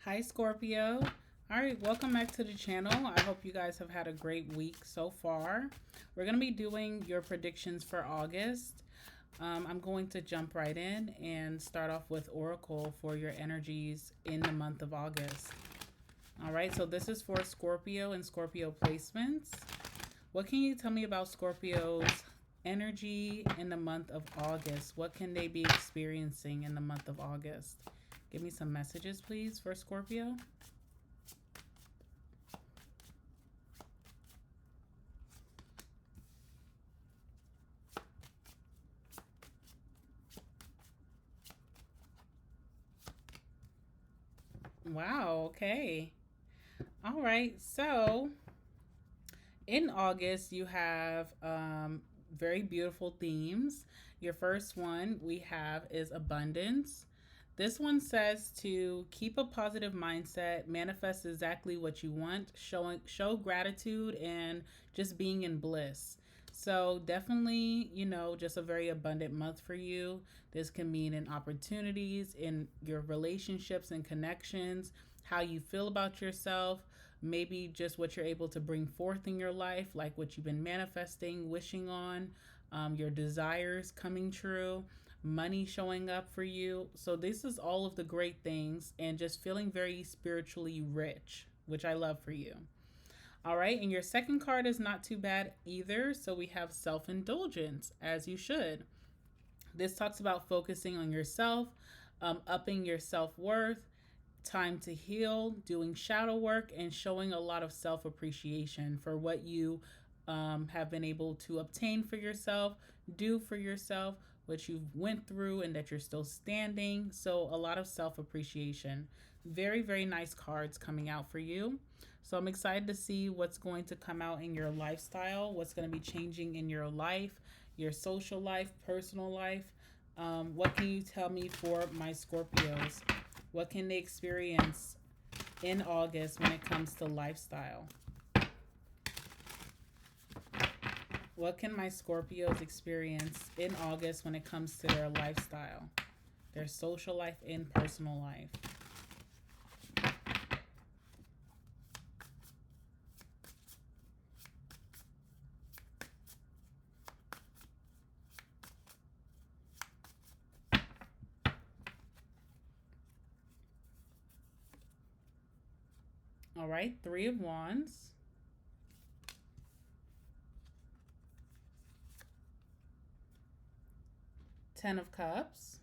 Hi, Scorpio. All right, welcome back to the channel. I hope you guys have had a great week so far. We're going to be doing your predictions for August. I'm going to jump right in and start off with Oracle for your energies in the month of August. All right, so this is for Scorpio and Scorpio placements. What can you tell me about Scorpio's energy in the month of August? What can they be experiencing in the month of August? Give me some messages, please, for Scorpio. Wow, okay. All right, so in August, you have very beautiful themes. Your first one we have is abundance. This one says to keep a positive mindset, manifest exactly what you want, show gratitude and just being in bliss. So definitely, just a very abundant month for you. This can mean in opportunities, in your relationships and connections, how you feel about yourself, maybe just what you're able to bring forth in your life, like what you've been manifesting, wishing on, your desires coming true, money showing up for you. So, this is all of the great things and just feeling very spiritually rich, which I love for you. All right, and your second card is not too bad either. So, we have self indulgence, as you should. This talks about focusing on yourself, upping your self worth, time to heal, doing shadow work, and showing a lot of self appreciation for what you have been able to obtain for yourself, do for yourself, what you've went through, and that you're still standing. So a lot of self appreciation. Very, very nice cards coming out for you. So I'm excited to see what's going to come out in your lifestyle, what's going to be changing in your life, your social life, personal life. What can you tell me for my Scorpios? What can they experience in August when it comes to lifestyle? What can my Scorpios experience in August when it comes to their lifestyle, their social life and personal life? All right, Three of Wands. Ten of Cups.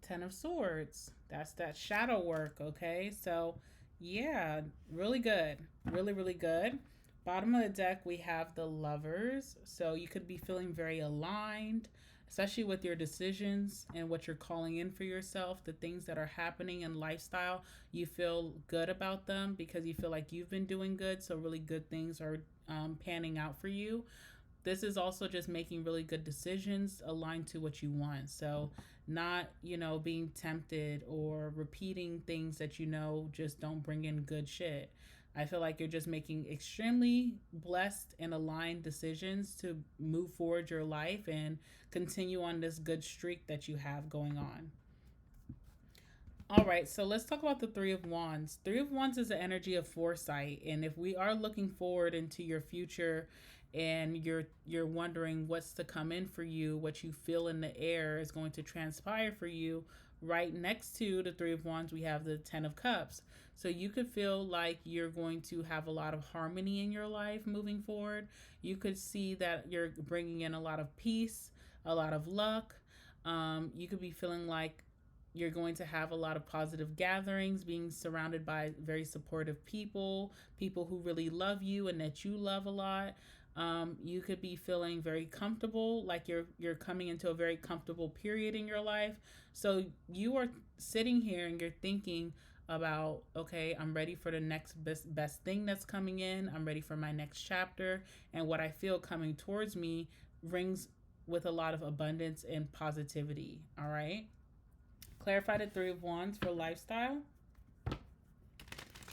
Ten of Swords. That's that shadow work, okay? So, yeah, really good. Really, really good. Bottom of the deck, we have the Lovers. So, you could be feeling very aligned, especially with your decisions and what you're calling in for yourself, the things that are happening in lifestyle. You feel good about them because you feel like you've been doing good. So, really good things are panning out for you. This is also just making really good decisions aligned to what you want. So, not, being tempted or repeating things that just don't bring in good shit. I feel like you're just making extremely blessed and aligned decisions to move forward your life and continue on this good streak that you have going on. All right, so let's talk about the Three of Wands. Three of Wands is the energy of foresight, and if we are looking forward into your future, and you're wondering what's to come in for you, what you feel in the air is going to transpire for you. Right next to the Three of Wands, we have the Ten of Cups. So you could feel like you're going to have a lot of harmony in your life moving forward. You could see that you're bringing in a lot of peace, a lot of luck. You could be feeling like you're going to have a lot of positive gatherings, being surrounded by very supportive people, people who really love you and that you love a lot. You could be feeling very comfortable, like you're coming into a very comfortable period in your life. So you are sitting here and you're thinking about, okay, I'm ready for the next best thing that's coming in. I'm ready for my next chapter, and what I feel coming towards me rings with a lot of abundance and positivity. All right. Clarify the Three of Wands for lifestyle.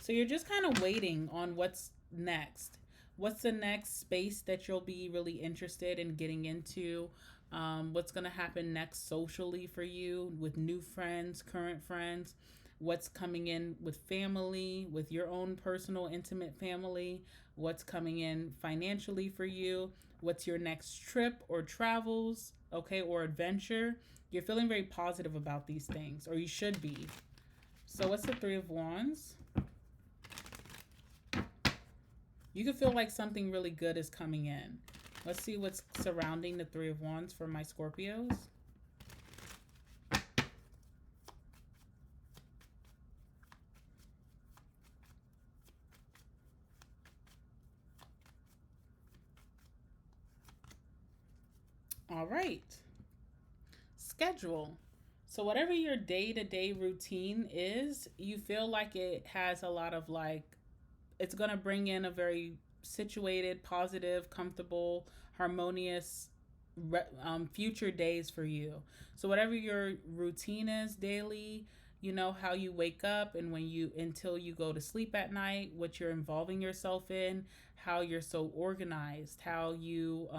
So you're just kind of waiting on what's next. What's the next space that you'll be really interested in getting into? what's going to happen next socially for you with new friends, current friends, what's coming in with family, with your own personal, intimate family, what's coming in financially for you, what's your next trip or travels, okay, or adventure. You're feeling very positive about these things, or you should be. So, what's the Three of Wands? You can feel like something really good is coming in. Let's see what's surrounding the Three of Wands for my Scorpios. All right. Schedule. So, whatever your day to day routine is, you feel like it has a lot of like, it's going to bring in a very situated, positive, comfortable, harmonious future days for you. So whatever your routine is daily, you know how you wake up and when you until you go to sleep at night, what you're involving yourself in, how you're so organized, how you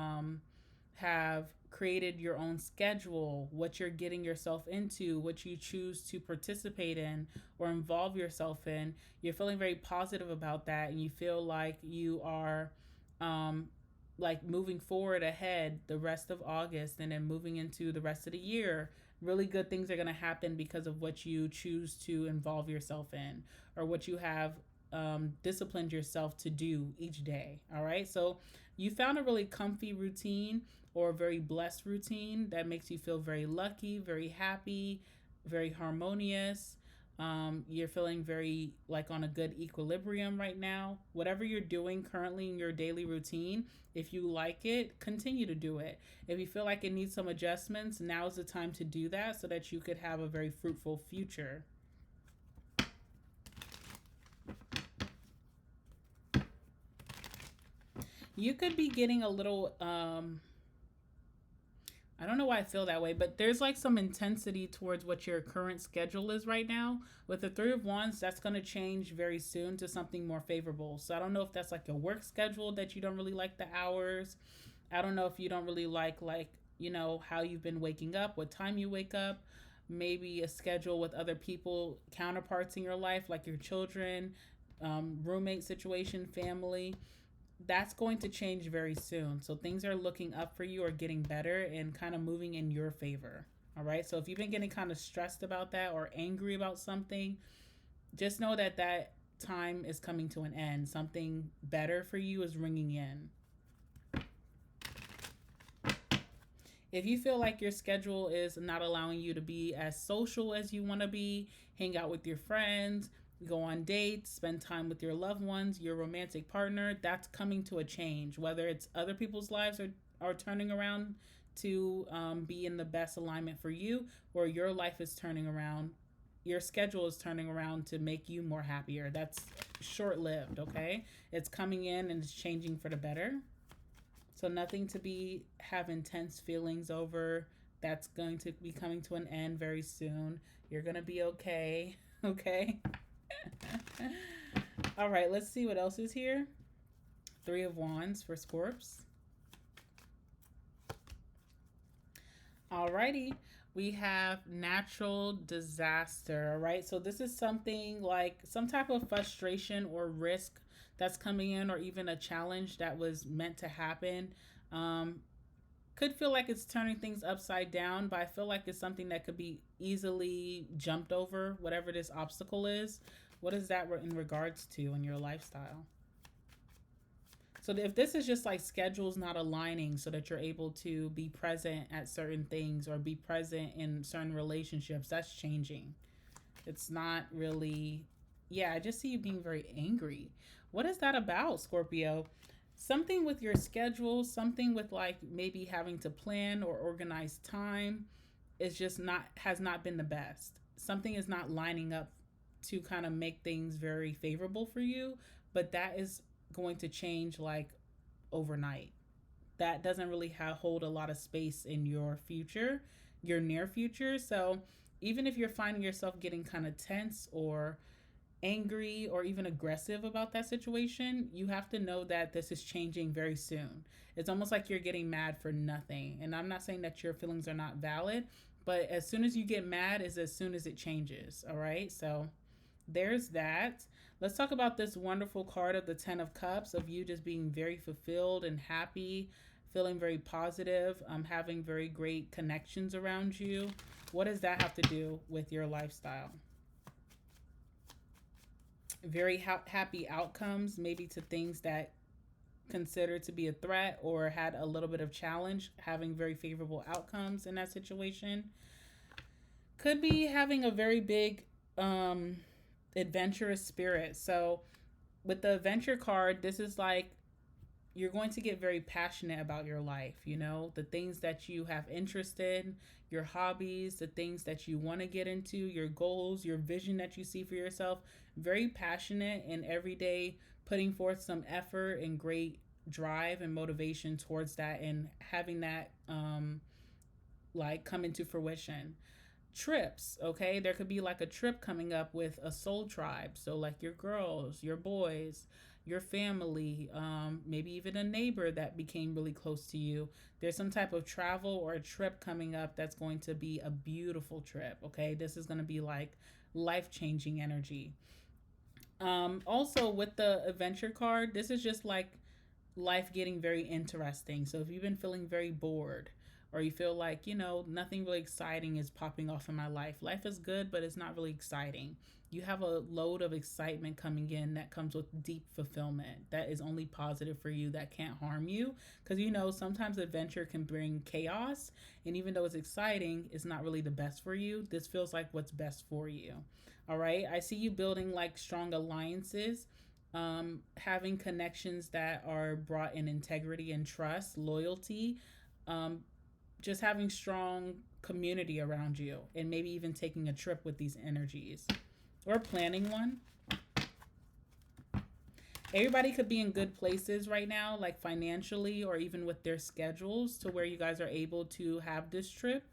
have created your own schedule, what you're getting yourself into, what you choose to participate in or involve yourself in. You're feeling very positive about that, and you feel like you are um, like moving forward ahead the rest of August and then moving into the rest of the year. Really good things are going to happen because of what you choose to involve yourself in or what you have disciplined yourself to do each day. All right. So you found a really comfy routine or a very blessed routine that makes you feel very lucky, very happy, very harmonious. You're feeling very like on a good equilibrium right now. Whatever you're doing currently in your daily routine, if you like it, continue to do it. If you feel like it needs some adjustments, now's the time to do that so that you could have a very fruitful future. You could be getting a little I don't know why I feel that way, but there's like some intensity towards what your current schedule is right now. With the Three of Wands, that's going to change very soon to something more favorable. So I don't know if that's like a work schedule that you don't really like the hours. I don't know if you don't really like, you know, how you've been waking up, what time you wake up. Maybe a schedule with other people, counterparts in your life, like your children, roommate situation, family, that's going to change very soon. So things are looking up for you or getting better and kind of moving in your favor. All right. So if you've been getting kind of stressed about that or angry about something, just know that that time is coming to an end. Something better for you is ringing in. If you feel like your schedule is not allowing you to be as social as you want to be, hang out with your friends, go on dates, spend time with your loved ones, your romantic partner, that's coming to a change. Whether it's other people's lives are turning around to be in the best alignment for you, or your life is turning around, your schedule is turning around to make you more happier. That's short lived, okay? It's coming in and it's changing for the better. So nothing to be have intense feelings over. That's going to be coming to an end very soon. You're going to be okay. Okay. All right, let's see what else is here. Three of Wands for Scorps. Alrighty, we have natural disaster. All right, so this is something like some type of frustration or risk that's coming in, or even a challenge that was meant to happen. Um, could feel like it's turning things upside down, but I feel like it's something that could be easily jumped over, whatever this obstacle is. What is that in regards to in your lifestyle? So if this is just like schedules not aligning so that you're able to be present at certain things or be present in certain relationships, that's changing. It's not really, yeah, I just see you being very angry. What is that about, Scorpio? Something with your schedule, something with like maybe having to plan or organize time is just not, has not been the best. Something is not lining up to kind of make things very favorable for you, but that is going to change like overnight. That doesn't really hold a lot of space in your future, your near future. So even if you're finding yourself getting kind of tense or angry or even aggressive about that situation, you have to know that this is changing very soon. It's almost like you're getting mad for nothing. And I'm not saying that your feelings are not valid, but as soon as you get mad is as soon as it changes. All right. So there's that. Let's talk about this wonderful card of the 10 of Cups, of you just being very fulfilled and happy, feeling very positive, having very great connections around you. What does that have to do with your lifestyle? Very happy outcomes, maybe to things that considered to be a threat or had a little bit of challenge, having very favorable outcomes in that situation. Could be having a very big adventurous spirit. So with the adventure card, this is like you're going to get very passionate about your life, the things that you have interest in, your hobbies, the things that you want to get into, your goals, your vision that you see for yourself. Very passionate and every day putting forth some effort and great drive and motivation towards that and having that like come into fruition. Trips, okay? There could be like a trip coming up with a soul tribe. So, like your girls, your boys, your family, maybe even a neighbor that became really close to you. There's some type of travel or a trip coming up that's going to be a beautiful trip, okay? This is going to be like life changing energy. Also, with the adventure card, this is just like life getting very interesting. So if you've been feeling very bored or you feel like, nothing really exciting is popping off in my life, life is good, but it's not really exciting. You have a load of excitement coming in that comes with deep fulfillment that is only positive for you, that can't harm you. Because, sometimes adventure can bring chaos. And even though it's exciting, it's not really the best for you. This feels like what's best for you. All right. I see you building like strong alliances, having connections that are brought in integrity and trust, loyalty, um, just having strong community around you, and maybe even taking a trip with these energies or planning one. Everybody could be in good places right now, like financially or even with their schedules, to where you guys are able to have this trip.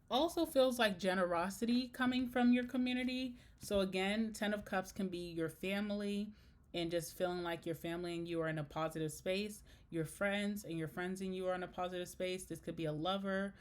Also feels like generosity coming from your community. So again, 10 of Cups can be your family and just feeling like your family and you are in a positive space. Your friends and your friends and you are in a positive space. This could be a lover.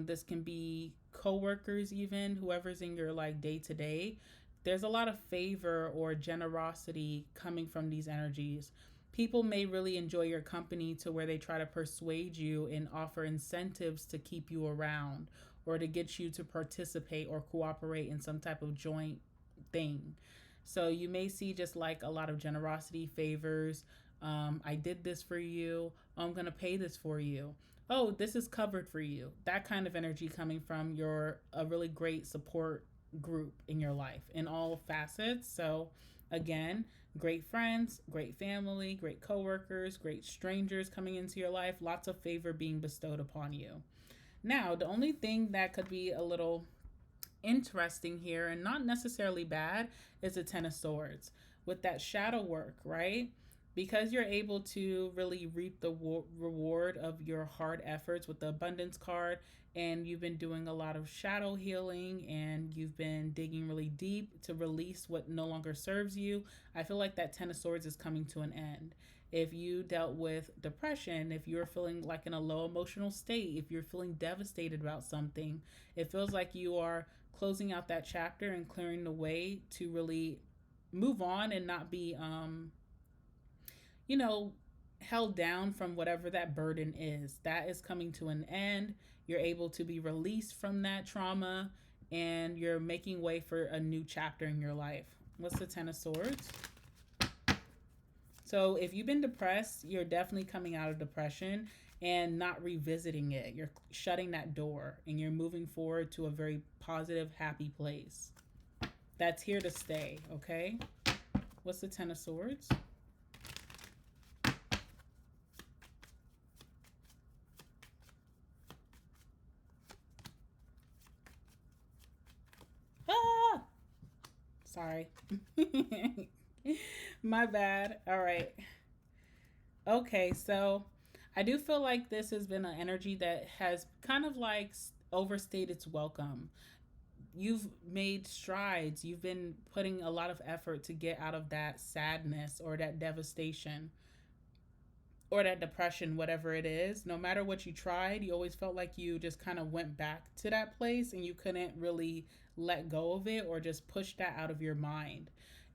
This can be coworkers, even whoever's in your like day to day. There's a lot of favor or generosity coming from these energies. People may really enjoy your company to where they try to persuade you and offer incentives to keep you around or to get you to participate or cooperate in some type of joint thing. So you may see just like a lot of generosity, favors. I did this for you. I'm going to pay this for you. Oh, this is covered for you. That kind of energy coming from your a really great support group in your life in all facets. So again, great friends, great family, great coworkers, great strangers coming into your life, lots of favor being bestowed upon you. Now, the only thing that could be a little interesting here and not necessarily bad is the 10 of Swords with that shadow work, right? Because you're able to really reap the reward of your hard efforts with the abundance card, and you've been doing a lot of shadow healing and you've been digging really deep to release what no longer serves you. I feel like that 10 of Swords is coming to an end. If you dealt with depression, if you're feeling like in a low emotional state, if you're feeling devastated about something, it feels like you are closing out that chapter and clearing the way to really move on and not be you know, held down from whatever that burden is. That is coming to an end. You're able to be released from that trauma and you're making way for a new chapter in your life. What's the 10 of Swords? So if you've been depressed, you're definitely coming out of depression and not revisiting it. You're shutting that door and you're moving forward to a very positive, happy place. That's here to stay, okay? What's the 10 of Swords? Ah! Sorry. My bad. All right. Okay, so I do feel like this has been an energy that has kind of like overstayed its welcome. You've made strides. You've been putting a lot of effort to get out of that sadness or that devastation or that depression, whatever it is. No matter what you tried, you always felt like you just kind of went back to that place and you couldn't really let go of it or just push that out of your mind.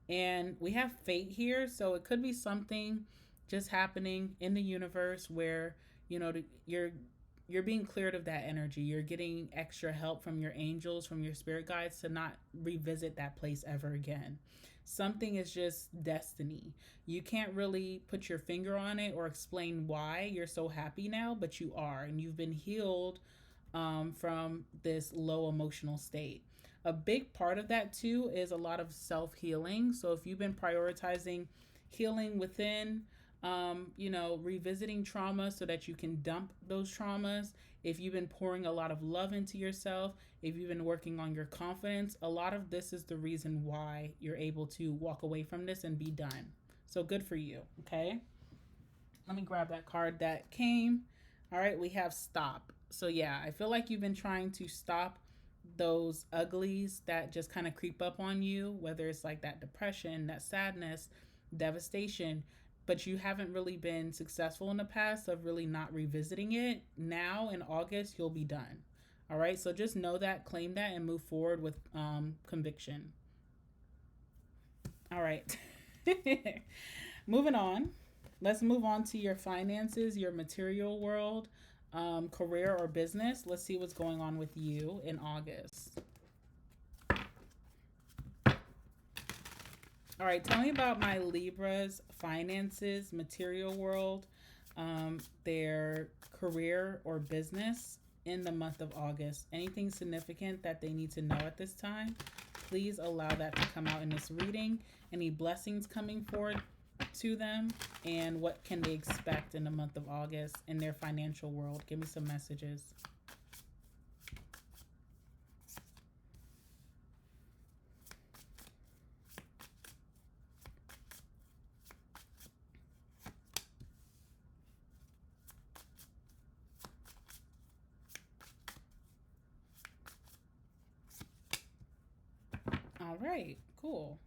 And we have fate here, so it could be something just happening in the universe where, you know, you're being cleared of that energy. You're getting extra help from your angels, from your spirit guides to not revisit that place ever again. Something is just destiny. You can't really put your finger on it or explain why you're so happy now, but you are, and you've been healed from this low emotional state. A big part of that too is a lot of self healing. So if you've been prioritizing healing within, revisiting trauma so that you can dump those traumas, if you've been pouring a lot of love into yourself, if you've been working on your confidence, a lot of this is the reason why you're able to walk away from this and be done. So good for you. Okay. Let me grab that card that came. All right. We have stop. So yeah, I feel like you've been trying to stop those uglies that just kind of creep up on you, whether it's like that depression, that sadness, devastation, but you haven't really been successful in the past of really not revisiting it. Now in August, you'll be done. All right, so just know that, claim that, and move forward with conviction. All right, moving on. Let's move on to your finances, your material world, career, or business. Let's see what's going on with you in August. All right, tell me about my Libra's finances, material world, their career or business in the month of August. Anything significant that they need to know at this time? Please allow that to come out in this reading. Any blessings coming forward to them, and what can they expect in the month of August in their financial world? Give me some messages. All right, cool.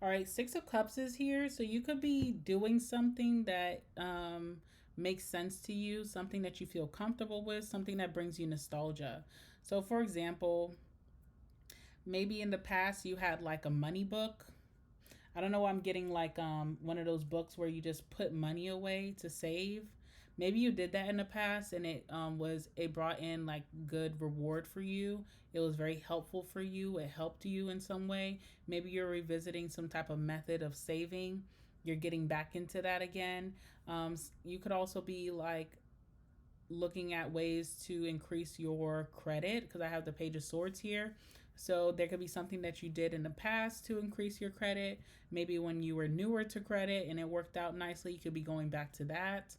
All right, Six of Cups is here. So you could be doing something that makes sense to you, something that you feel comfortable with, something that brings you nostalgia. So, for example, maybe in the past you had like a money book. I don't know why I'm getting like one of those books where you just put money away to save. Maybe you did that in the past and it brought in like good reward for you. It was very helpful for you. It helped you in some way. Maybe you're revisiting some type of method of saving. You're getting back into that again. You could also be like looking at ways to increase your credit because I have the Page of Swords here. So there could be something that you did in the past to increase your credit. Maybe when you were newer to credit and it worked out nicely, you could be going back to that.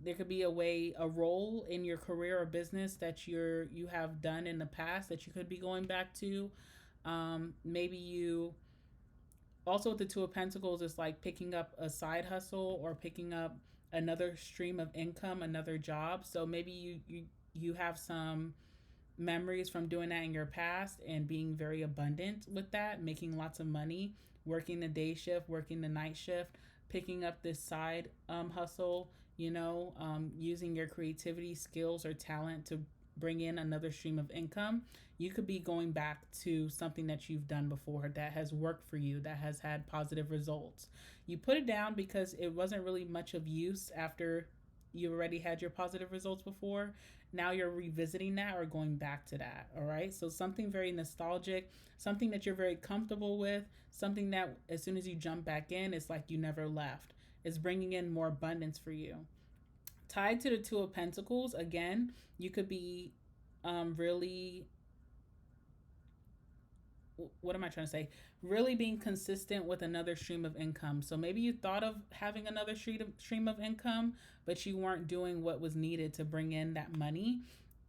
There could be a role in your career or business that you have done in the past that you could be going back to. Maybe you also with the Two of Pentacles, it's like picking up a side hustle or picking up another stream of income, another job. So maybe you have some memories from doing that in your past and being very abundant with that, making lots of money, working the day shift, working the night shift, picking up this side hustle, using your creativity, skills, or talent to bring in another stream of income. You could be going back to something that you've done before that has worked for you, that has had positive results. You put it down because it wasn't really much of use after you already had your positive results before. Now you're revisiting that or going back to that. All right. So something very nostalgic, something that you're very comfortable with, something that as soon as you jump back in, it's like you never left. It's bringing in more abundance for you. Tied to the Two of Pentacles, again, you could be really, what am I trying to say? Really being consistent with another stream of income. So maybe you thought of having another stream of income, but you weren't doing what was needed to bring in that money.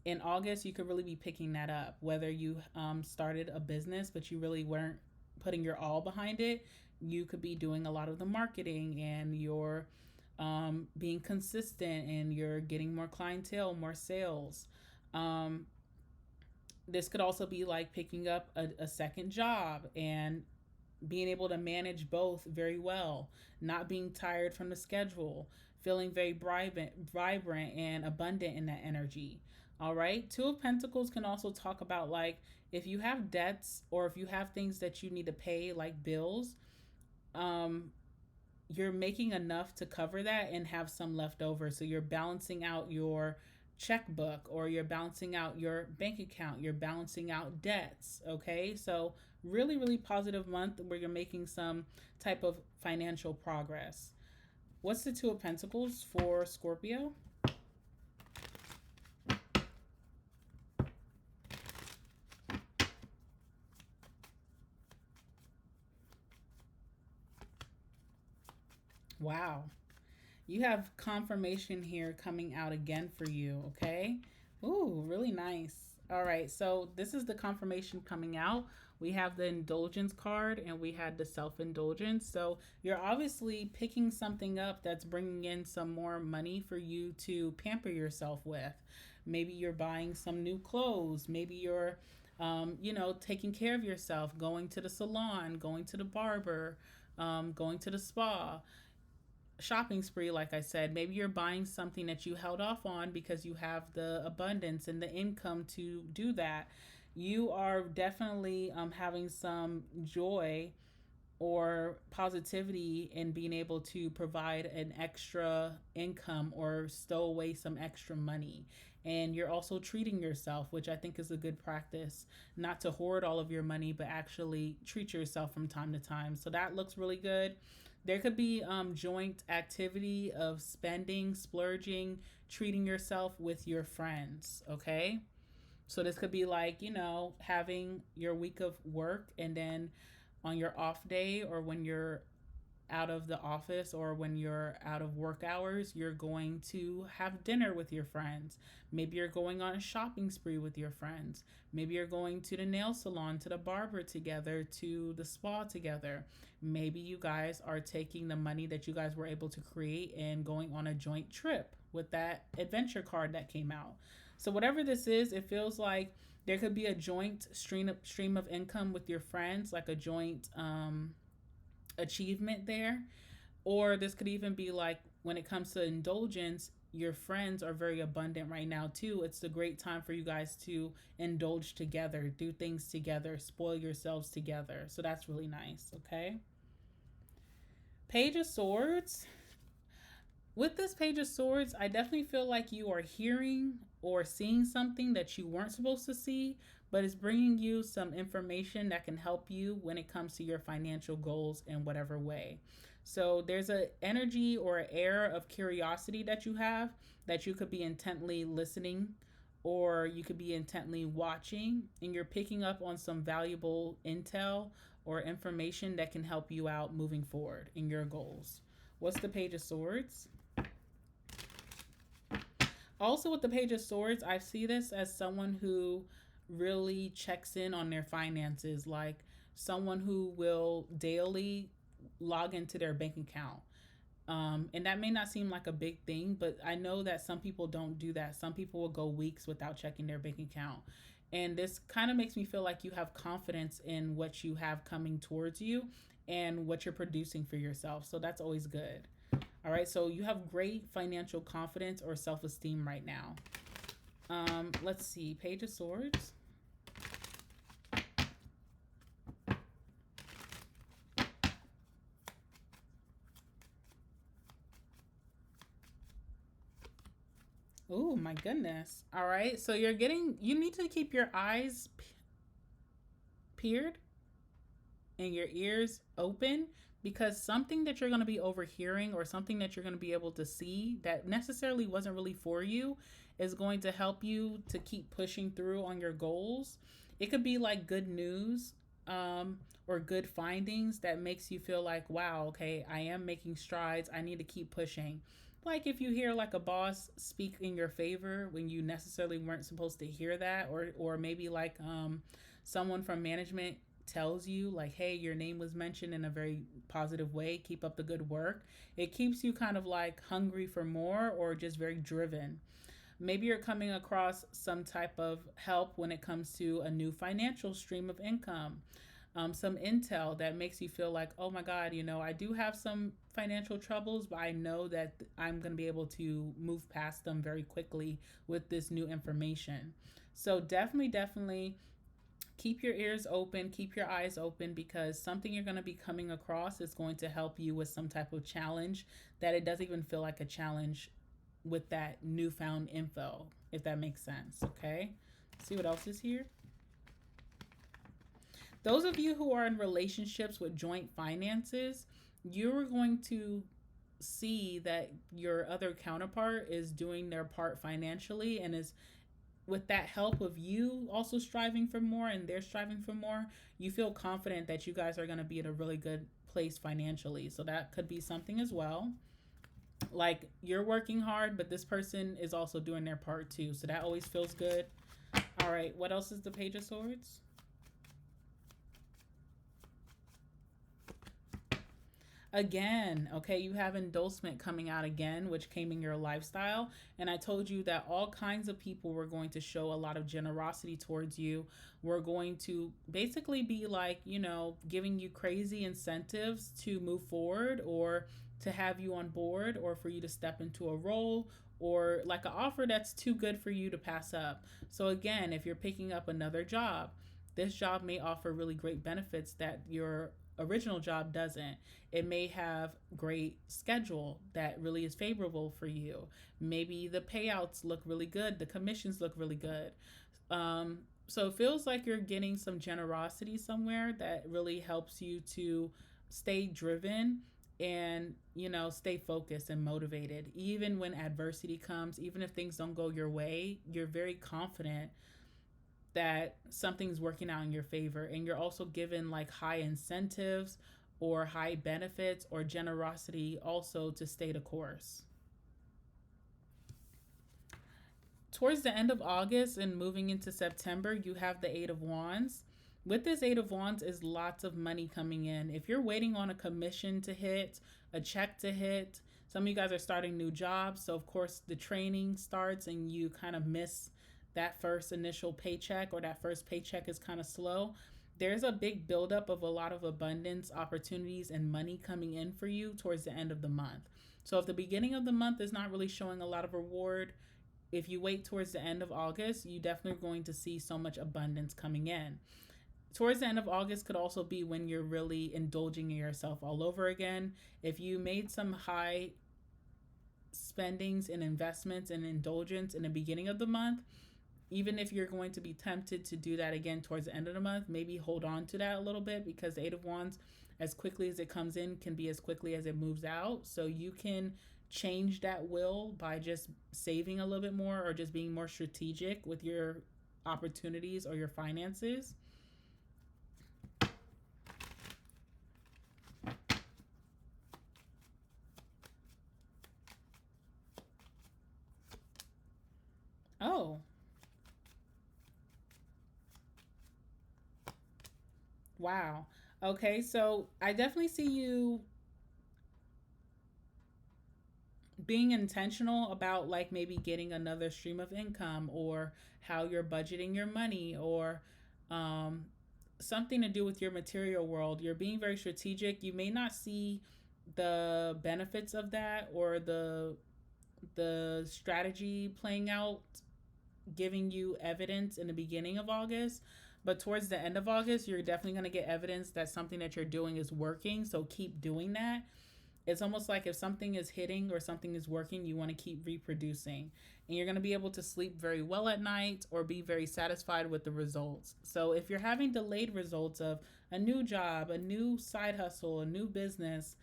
In August, you could really be picking that up. Whether you started a business, but you really weren't putting your all behind it, you could be doing a lot of the marketing and you're being consistent and you're getting more clientele, more sales. Um, this could also be like picking up a second job and being able to manage both very well, not being tired from the schedule, feeling very vibrant and abundant in that energy. All right. Two of Pentacles can also talk about like if you have debts or if you have things that you need to pay, like bills, um, you're making enough to cover that and have some left over. So you're balancing out your checkbook or you're balancing out your bank account, you're balancing out debts. Okay. So, really, really positive month where you're making some type of financial progress. What's the Two of Pentacles for Scorpio? Wow. You have confirmation here coming out again for you, okay? Ooh, really nice. All right, so this is the confirmation coming out. We have the indulgence card and we had the self indulgence. So you're obviously picking something up that's bringing in some more money for you to pamper yourself with. Maybe you're buying some new clothes. Maybe you're, taking care of yourself, going to the salon, going to the barber, going to the spa, shopping spree. Like I said, maybe you're buying something that you held off on because you have the abundance and the income to do that. You are definitely having some joy or positivity in being able to provide an extra income or stow away some extra money. And you're also treating yourself, which I think is a good practice, not to hoard all of your money, but actually treat yourself from time to time. So that looks really good. There could be joint activity of spending, splurging, treating yourself with your friends. Okay. So this could be like, having your week of work and then on your off day or when you're out of the office or when you're out of work hours, you're going to have dinner with your friends. Maybe you're going on a shopping spree with your friends. Maybe you're going to the nail salon, to the barber together, to the spa together. Maybe you guys are taking the money that you guys were able to create and going on a joint trip with that adventure card that came out. So, whatever this is, it feels like there could be a joint stream of income with your friends, like a joint achievement there. Or this could even be like when it comes to indulgence, your friends are very abundant right now too. It's a great time for you guys to indulge together, do things together, spoil yourselves together. So that's really nice, okay? Page of Swords. With this Page of Swords, I definitely feel like you are hearing or seeing something that you weren't supposed to see, but it's bringing you some information that can help you when it comes to your financial goals in whatever way. So there's an energy or an air of curiosity that you have that you could be intently listening or you could be intently watching, and you're picking up on some valuable intel or information that can help you out moving forward in your goals. What's the Page of Swords? Also, with the Page of Swords, I see this as someone who really checks in on their finances, like someone who will daily log into their bank account. And that may not seem like a big thing, but I know that some people don't do that. Some people will go weeks without checking their bank account. And this kind of makes me feel like you have confidence in what you have coming towards you and what you're producing for yourself. So that's always good. All right, so you have great financial confidence or self esteem right now. Let's see, Page of Swords. Oh my goodness. All right, so you need to keep your eyes peered and your ears open because something that you're going to be overhearing or something that you're going to be able to see that necessarily wasn't really for you is going to help you to keep pushing through on your goals. It could be like good news, or good findings that makes you feel like, wow, okay, I am making strides. I need to keep pushing. Like if you hear like a boss speak in your favor when you necessarily weren't supposed to hear that, or maybe like someone from management tells you like, hey, your name was mentioned in a very positive way, keep up the good work. It keeps you kind of like hungry for more or just very driven. Maybe you're coming across some type of help when it comes to a new financial stream of income, some intel that makes you feel like, oh my God, I do have some financial troubles, but I know that I'm going to be able to move past them very quickly with this new information. So definitely keep your ears open, keep your eyes open, because something you're going to be coming across is going to help you with some type of challenge that it doesn't even feel like a challenge with that newfound info, if that makes sense. Okay, see what else is here. Those of you who are in relationships with joint finances, you're going to see that your other counterpart is doing their part financially, and is with that help of you also striving for more and they're striving for more, you feel confident that you guys are going to be in a really good place financially. So that could be something as well. Like you're working hard, but this person is also doing their part too. So that always feels good. All right, what else is the Page of Swords? Again, okay, you have endorsement coming out again, which came in your lifestyle. And I told you that all kinds of people were going to show a lot of generosity towards you. We're going to basically be like, giving you crazy incentives to move forward, or to have you on board, or for you to step into a role, or like an offer that's too good for you to pass up. So again, if you're picking up another job, this job may offer really great benefits that your original job doesn't. It may have great schedule that really is favorable for you. Maybe the payouts look really good, the commissions look really good. So it feels like you're getting some generosity somewhere that really helps you to stay driven and stay focused and motivated. Even when adversity comes, even if things don't go your way, you're very confident that something's working out in your favor, and you're also given like high incentives or high benefits or generosity also to stay the course. Towards the end of August and moving into September, you have the Eight of Wands. With this Eight of Wands is lots of money coming in. If you're waiting on a commission to hit, a check to hit, some of you guys are starting new jobs, so of course the training starts and you kind of miss that first initial paycheck, or that first paycheck is kind of slow. There's a big buildup of a lot of abundance, opportunities, and money coming in for you towards the end of the month. So if the beginning of the month is not really showing a lot of reward, if you wait towards the end of August, you definitely are going to see so much abundance coming in. Towards the end of August could also be when you're really indulging in yourself all over again. If you made some high spendings and investments and indulgence in the beginning of the month, even if you're going to be tempted to do that again towards the end of the month, maybe hold on to that a little bit, because the Eight of Wands, as quickly as it comes in, can be as quickly as it moves out. So you can change that will by just saving a little bit more, or just being more strategic with your opportunities or your finances. Oh, wow. Okay, so I definitely see you being intentional about like maybe getting another stream of income, or how you're budgeting your money, or um, something to do with your material world. You're being very strategic. You may not see the benefits of that, or the strategy playing out, giving you evidence in the beginning of August. But towards the end of August, you're definitely going to get evidence that something that you're doing is working. So keep doing that. It's almost like if something is hitting or something is working, you want to keep reproducing. And you're going to be able to sleep very well at night, or be very satisfied with the results. So if you're having delayed results of a new job, a new side hustle, a new business,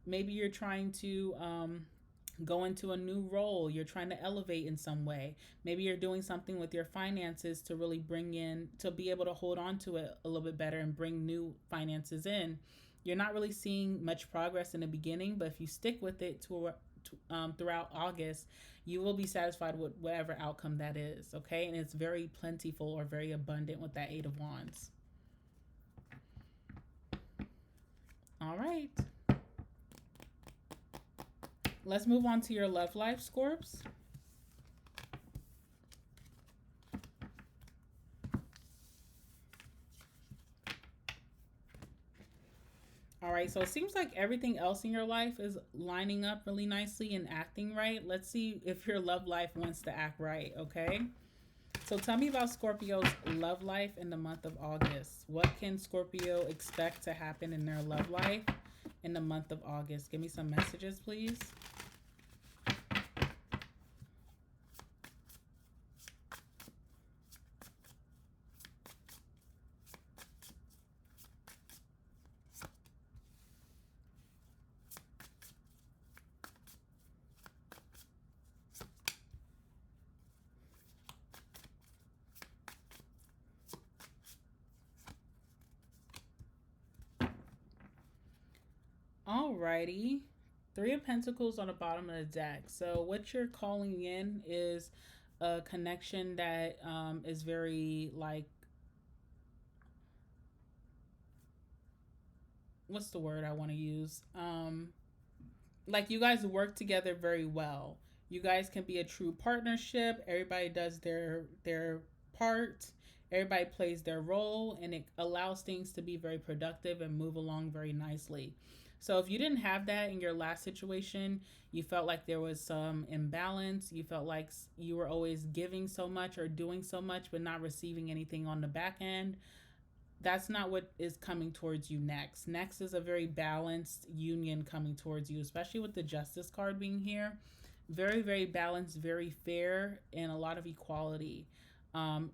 maybe you're trying to go into a new role, you're trying to elevate in some way. Maybe you're doing something with your finances to really bring in, to be able to hold on to it a little bit better and bring new finances in. You're not really seeing much progress in the beginning, but if you stick with it throughout August, you will be satisfied with whatever outcome that is, okay? And it's very plentiful or very abundant with that Eight of Wands. All right. Let's move on to your love life, Scorps. All right, so it seems like everything else in your life is lining up really nicely and acting right. Let's see if your love life wants to act right, okay? So tell me about Scorpio's love life in the month of August. What can Scorpio expect to happen in their love life in the month of August? Give me some messages, please. Alrighty. Three of Pentacles on the bottom of the deck. So what you're calling in is a connection that is very like, what's the word I want to use? Like you guys work together very well. You guys can be a true partnership. Everybody does their part. Everybody plays their role, and it allows things to be very productive and move along very nicely. So if you didn't have that in your last situation, you felt like there was some imbalance. You felt like you were always giving so much or doing so much, but not receiving anything on the back end. That's not what is coming towards you next. Next is a very balanced union coming towards you, especially with the Justice card being here. Very, very balanced, very fair, and a lot of equality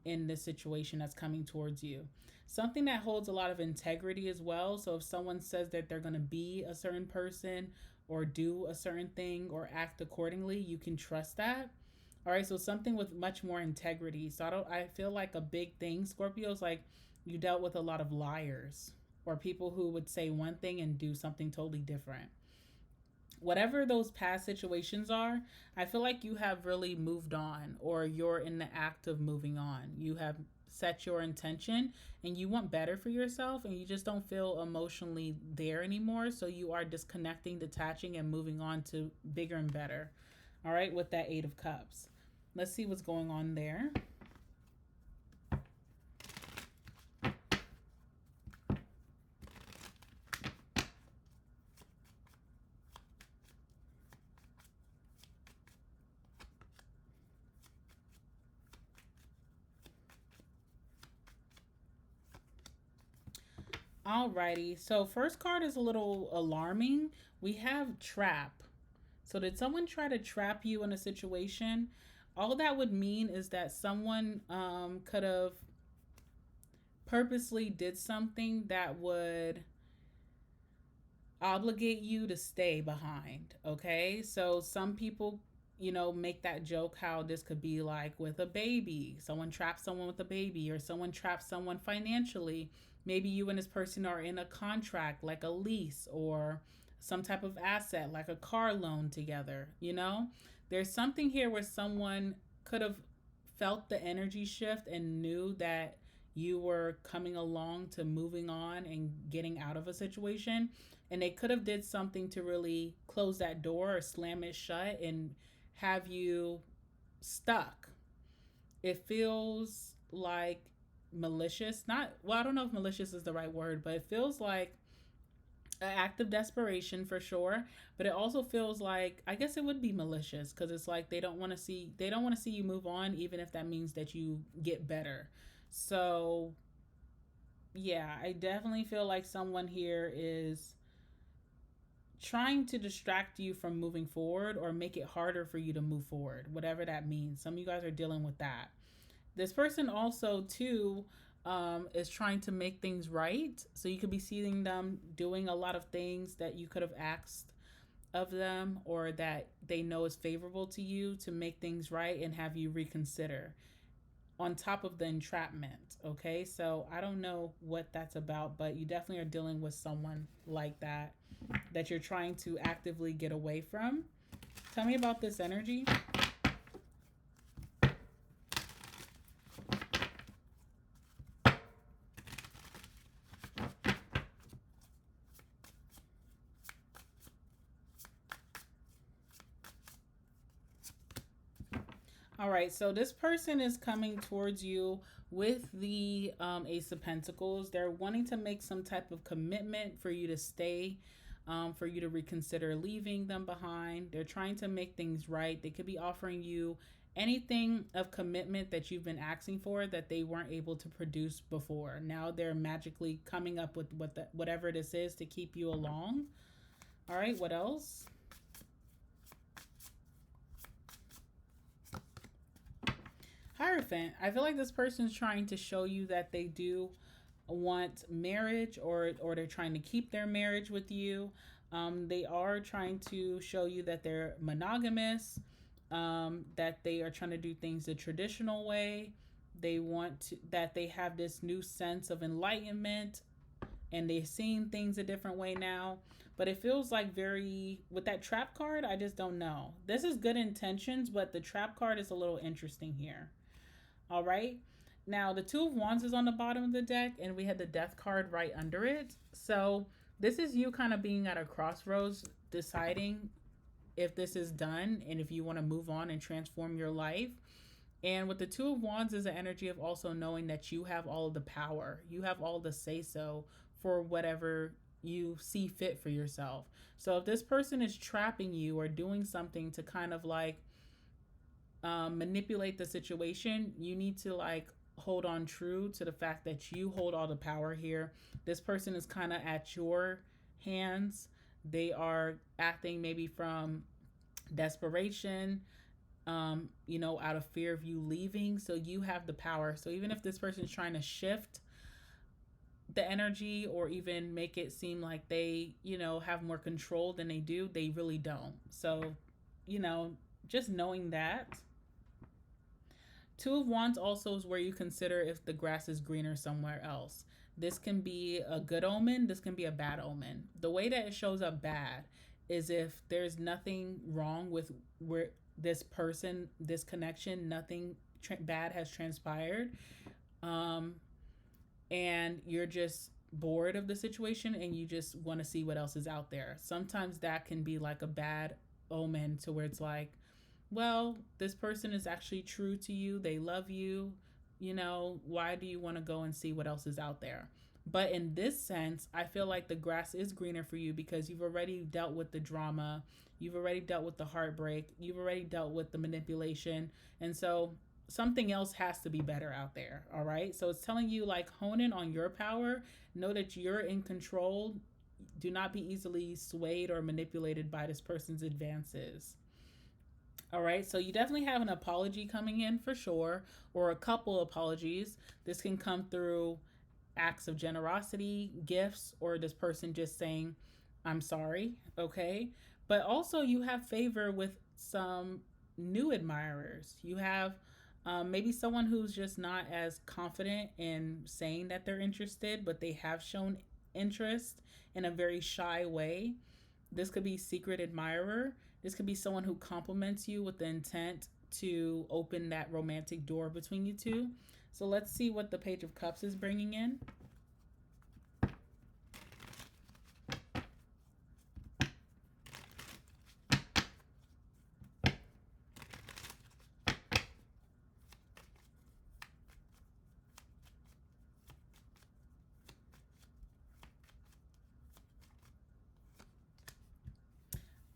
in this situation that's coming towards you. Something that holds a lot of integrity as well. So if someone says that they're going to be a certain person or do a certain thing or act accordingly, you can trust that. All right, so something with much more integrity. So I feel like a big thing, Scorpio, is like you dealt with a lot of liars or people who would say one thing and do something totally different. Whatever those past situations are, I feel like you have really moved on or you're in the act of moving on. You have set your intention and you want better for yourself and you just don't feel emotionally there anymore. So you are disconnecting, detaching, and moving on to bigger and better. All right, with that Eight of Cups. Let's see what's going on there. Alrighty, so first card is a little alarming. We have trap. So did someone try to trap you in a situation? All that would mean is that someone could have purposely did something that would obligate you to stay behind. Okay, so some people, make that joke how this could be like with a baby. Someone traps someone with a baby, or someone traps someone financially. Maybe you and this person are in a contract, like a lease or some type of asset, like a car loan together. There's something here where someone could have felt the energy shift and knew that you were coming along to moving on and getting out of a situation, and they could have did something to really close that door or slam it shut and have you stuck. It feels like malicious. Not, well, I don't know if malicious is the right word, but it feels like an act of desperation for sure. But it also feels like, I guess it would be malicious because it's like they don't want to see you move on, even if that means that you get better. So yeah, I definitely feel like someone here is trying to distract you from moving forward or make it harder for you to move forward, whatever that means. Some of you guys are dealing with that. This person also, too, is trying to make things right. So you could be seeing them doing a lot of things that you could have asked of them or that they know is favorable to you to make things right and have you reconsider on top of the entrapment. Okay, so I don't know what that's about, but you definitely are dealing with someone like that you're trying to actively get away from. Tell me about this energy. All right, so this person is coming towards you with the Ace of Pentacles. They're wanting to make some type of commitment for you to stay, for you to reconsider leaving them behind. They're trying to make things right. They could be offering you anything of commitment that you've been asking for that they weren't able to produce before. Now they're magically coming up with whatever this is to keep you along. All right, what else? Hierophant. I feel like this person's trying to show you that they do want marriage, or they're trying to keep their marriage with you. They are trying to show you that they're monogamous, that they are trying to do things the traditional way. They want to, that they have this new sense of enlightenment and they're seeing things a different way now. But it feels like very, with that trap card, I just don't know. This is good intentions, but the trap card is a little interesting here. All right. Now, the Two of Wands is on the bottom of the deck, and we had the Death card right under it. So this is you kind of being at a crossroads, deciding if this is done and if you want to move on and transform your life. And with the Two of Wands is the energy of also knowing that you have all of the power. You have all the say-so for whatever you see fit for yourself. So if this person is trapping you or doing something to kind of like manipulate the situation, you need to like hold on true to the fact that you hold all the power here. This person is kind of at your hands. They are acting maybe from desperation, out of fear of you leaving. So you have the power. So even if this person is trying to shift the energy or even make it seem like they, have more control than they do, they really don't. So, just knowing that. Two of Wands also is where you consider if the grass is greener somewhere else. This can be a good omen. This can be a bad omen. The way that it shows up bad is if there's nothing wrong with where this person, this connection, nothing bad has transpired. And you're just bored of the situation and you just want to see what else is out there. Sometimes that can be like a bad omen to where it's like, well, this person is actually true to you. They love you. Why do you want to go and see what else is out there? But in this sense, I feel like the grass is greener for you because you've already dealt with the drama. You've already dealt with the heartbreak. You've already dealt with the manipulation. And so something else has to be better out there. All right. So it's telling you like hone in on your power. Know that you're in control. Do not be easily swayed or manipulated by this person's advances. All right, so you definitely have an apology coming in for sure, or a couple apologies. This can come through acts of generosity, gifts, or this person just saying, I'm sorry, okay? But also, you have favor with some new admirers. You have maybe someone who's just not as confident in saying that they're interested, but they have shown interest in a very shy way. This could be secret admirer. This could be someone who compliments you with the intent to open that romantic door between you two. So let's see what the Page of Cups is bringing in.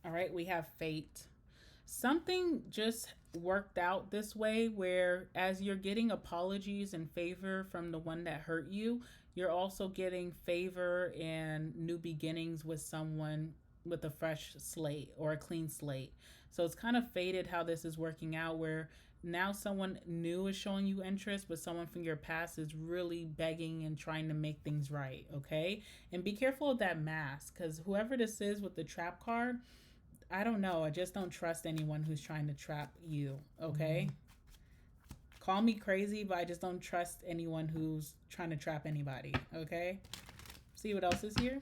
All right, we have fate. Something just worked out this way where as you're getting apologies and favor from the one that hurt you, you're also getting favor and new beginnings with someone with a fresh slate or a clean slate. So it's kind of fated how this is working out where now someone new is showing you interest, but someone from your past is really begging and trying to make things right, okay? And be careful of that mask because whoever this is with the trap card, I don't know. I just don't trust anyone who's trying to trap you, okay? Call me crazy, but I just don't trust anyone who's trying to trap anybody, okay? See what else is here?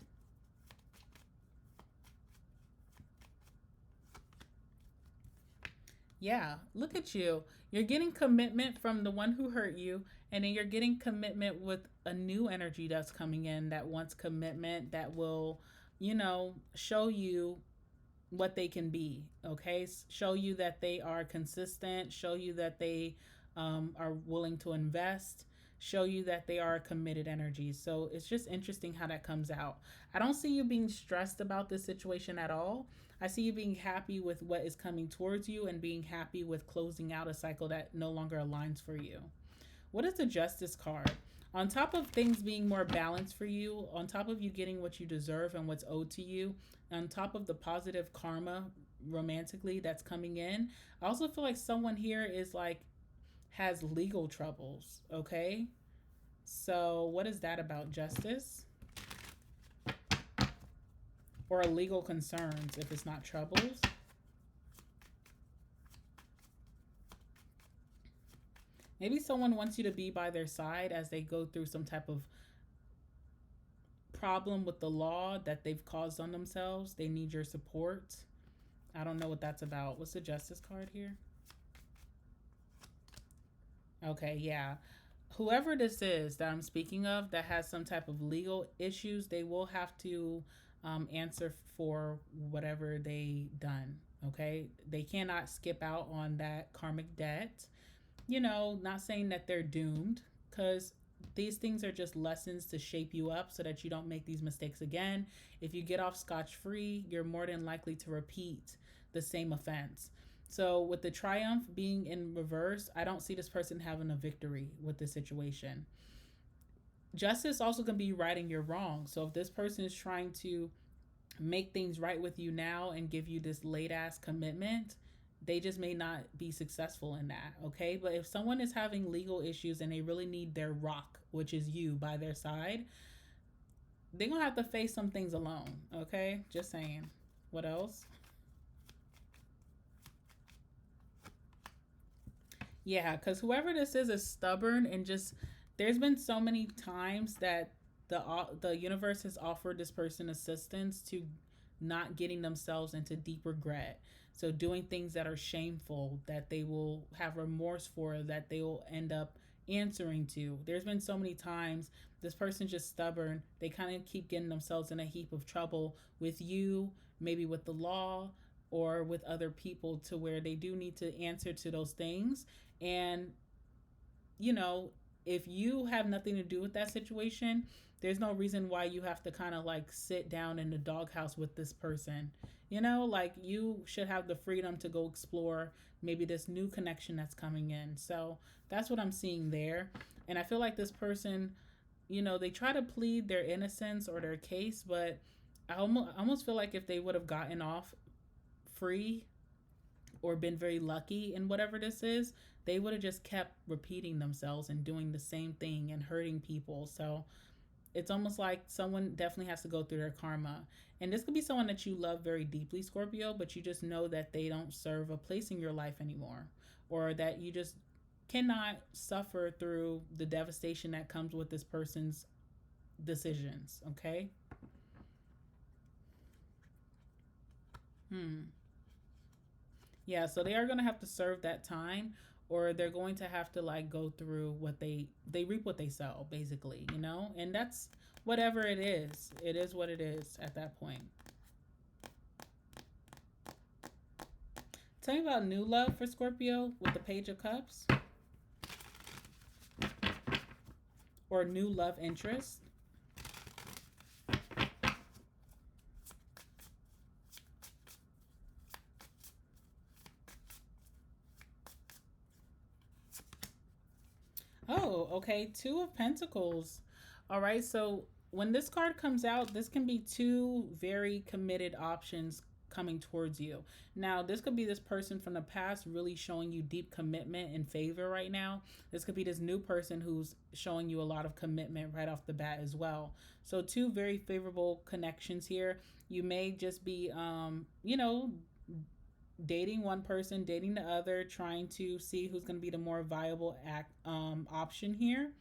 Yeah, look at you. You're getting commitment from the one who hurt you, and then you're getting commitment with a new energy that's coming in that wants commitment, that will, show you what they can be. Okay, show you that they are consistent, show you that they are willing to invest, show you that they are committed energy. So it's just interesting how that comes out. I don't see you being stressed about this situation at all. I see you being happy with what is coming towards you and being happy with closing out a cycle that no longer aligns for you. What is the Justice card? On top of things being more balanced for you, on top of you getting what you deserve and what's owed to you, on top of the positive karma romantically that's coming in, I also feel like someone here is like has legal troubles, okay? So, what is that about, Justice? Or legal concerns if it's not troubles? Maybe someone wants you to be by their side as they go through some type of problem with the law that they've caused on themselves. They need your support. I don't know what that's about. What's the Justice card here? Okay, yeah. Whoever this is that I'm speaking of that has some type of legal issues, they will have to answer for whatever they done. Okay, they cannot skip out on that karmic debt. Not saying that they're doomed, because these things are just lessons to shape you up so that you don't make these mistakes again. If you get off scotch free, you're more than likely to repeat the same offense. So, with the triumph being in reverse, I don't see this person having a victory with this situation. Justice also can be righting your wrong. So, if this person is trying to make things right with you now and give you this late ass commitment, they just may not be successful in that. Okay, but if someone is having legal issues and they really need their rock, which is you, by their side, they're gonna have to face some things alone. Okay, just saying. What else? Yeah, because whoever this is stubborn and just, there's been so many times that the universe has offered this person assistance to not getting themselves into deep regret. So doing things that are shameful, that they will have remorse for, that they will end up answering to. There's been so many times this person's just stubborn. They kind of keep getting themselves in a heap of trouble with you, maybe with the law or with other people, to where they do need to answer to those things. And you know, if you have nothing to do with that situation, there's no reason why you have to kind of like sit down in the doghouse with this person. Like you should have the freedom to go explore maybe this new connection that's coming in. So that's what I'm seeing there. And I feel like this person, they try to plead their innocence or their case, but I almost feel like if they would have gotten off free or been very lucky in whatever this is, they would have just kept repeating themselves and doing the same thing and hurting people. So it's almost like someone definitely has to go through their karma. And this could be someone that you love very deeply, Scorpio, but you just know that they don't serve a place in your life anymore, or that you just cannot suffer through the devastation that comes with this person's decisions. Okay. Hmm. Yeah, so they are going to have to serve that time, or they're going to have to like go through what they reap what they sow, basically. And that's whatever it is. It is what it is at that point. Tell me about new love for Scorpio with the Page of Cups, or new love interest. Oh, okay. Two of Pentacles. All right. So when this card comes out, this can be two very committed options coming towards you. Now, this could be this person from the past really showing you deep commitment and favor right now. This could be this new person who's showing you a lot of commitment right off the bat as well. So, two very favorable connections here. You may just be, dating one person, dating the other, trying to see who's going to be the more viable option here.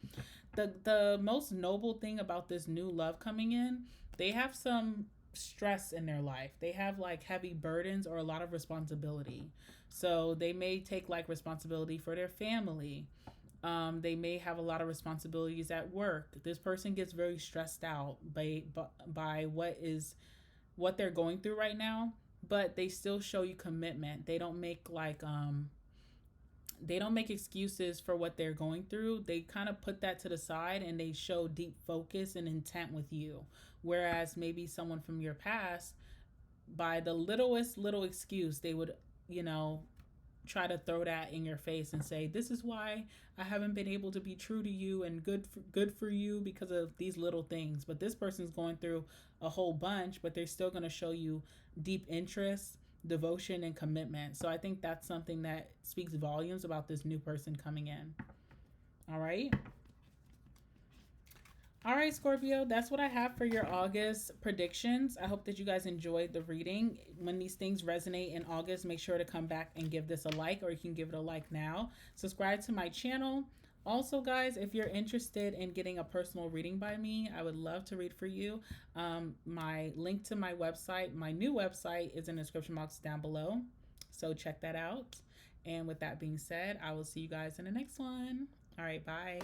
The most noble thing about this new love coming in, they have some stress in their life. They have like heavy burdens or a lot of responsibility. So they may take like responsibility for their family. They may have a lot of responsibilities at work. This person gets very stressed out by what they're going through right now, but they still show you commitment. They don't make excuses for what they're going through. They kind of put that to the side and they show deep focus and intent with you. Whereas maybe someone from your past, by the littlest little excuse, they would, you know, try to throw that in your face and say, this is why I haven't been able to be true to you and good for you because of these little things. But this person's going through a whole bunch, but they're still going to show you deep interest, devotion, and commitment. So I think that's something that speaks volumes about this new person coming in. All right. All right, Scorpio, that's what I have for your August predictions. I hope that you guys enjoyed the reading. When these things resonate in August, make sure to come back and give this a like, or you can give it a like now. Subscribe to my channel. Also, guys, if you're interested in getting a personal reading by me, I would love to read for you. My link to my website, my new website, is in the description box down below. So check that out. And with that being said, I will see you guys in the next one. All right, bye.